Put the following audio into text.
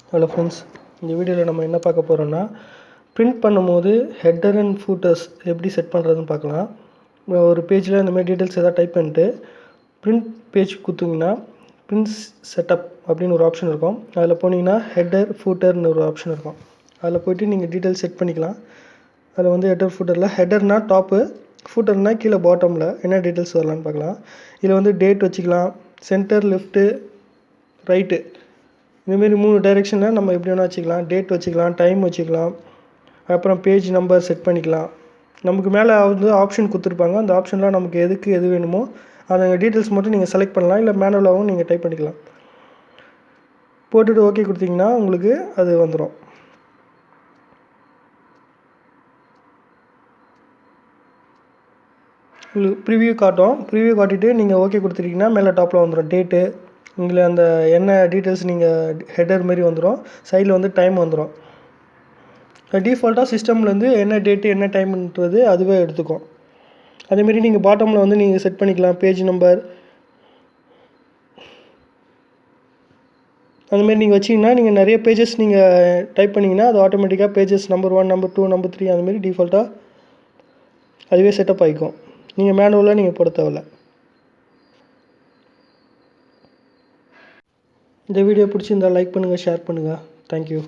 Hello friends, இந்த வீடியோவில் நம்ம என்ன பார்க்க போகிறோம்னா, பிரிண்ட் பண்ணும்போது ஹெட்டர் அண்ட் ஃபூட்டர்ஸ் எப்படி செட் பண்ணுறதுன்னு பார்க்கலாம். ஒரு பேஜில் இந்த மாதிரி டீட்டெயில்ஸ் எதாவது டைப் பண்ணிட்டு பிரிண்ட் பேஜ் கொடுத்தீங்கன்னா பிரிண்ட் செட்டப் அப்படின்னு ஒரு ஆப்ஷன் இருக்கும். அதில் போனீங்கன்னா ஹெட்டர் ஃபூட்டர்னு ஒரு ஆப்ஷன் இருக்கும். அதில் போய்ட்டு நீங்கள் டீட்டெயில்ஸ் செட் பண்ணிக்கலாம். அதில் வந்து ஹெட்டர் ஃபூட்டரில் ஹெட்டர்னால் டாப்பு, ஃபூட்டர்னால் கீழே பாட்டமில் என்ன டீட்டெயில்ஸ் வரலான்னு பார்க்கலாம். இதில் வந்து டேட் வச்சுக்கலாம், சென்டர், லெஃப்ட்டு, ரைட்டு, இதுமாரி 3 டைரெக்ஷனில் நம்ம எப்படி வேணால் வச்சுக்கலாம். டேட் வச்சுக்கலாம், டைம் வச்சுக்கலாம், அப்புறம் பேஜ் நம்பர் செட் பண்ணிக்கலாம். நமக்கு மேலே வந்து ஆப்ஷன் கொடுத்துருப்பாங்க. அந்த ஆப்ஷனில் நமக்கு எது வேணுமோ அந்த டீட்டெயில்ஸ் மட்டும் நீங்கள் செலக்ட் பண்ணலாம். இல்லை மேனுவலாகவும் நீங்கள் டைப் பண்ணிக்கலாம். போட்டுட்டு ஓகே கொடுத்தீங்கன்னா உங்களுக்கு அது வந்துடும். உங்களுக்கு ப்ரிவியூ காட்டும். ப்ரிவியூ காட்டிட்டு நீங்கள் ஓகே கொடுத்துட்டீங்கன்னா மேலே டாப்பில் வந்துடும் டேட்டு. இதில் அந்த என்ன டீட்டெயில்ஸ் நீங்கள் ஹெட்டர் மாரி வந்துடும். சைடில் வந்து டைம் வந்துடும். டிஃபால்ட்டாக சிஸ்டம்லேருந்து என்ன டேட்டு என்ன டைம்ன்றது அதுவே எடுத்துக்கும். அதேமாரி நீங்கள் பாட்டமில் வந்து நீங்கள் செட் பண்ணிக்கலாம் பேஜ் நம்பர். அதுமாரி நீங்கள் வச்சிங்கன்னா நீங்கள் நிறைய பேஜஸ் நீங்கள் டைப் பண்ணிங்கன்னா அது ஆட்டோமேட்டிக்காக பேஜஸ் நம்பர் 1, நம்பர் 2, நம்பர் 3 அதுமாரி டிஃபால்ட்டாக அதுவே செட்டப் ஆகிக்கும். நீங்கள் மேனுவலாக நீங்கள் போட தேவையில்ல. இந்த வீடியோ பிடிச்சிருந்தால் லைக் பண்ணுங்கள், ஷேர் பண்ணுங்கள். தேங்க்யூ.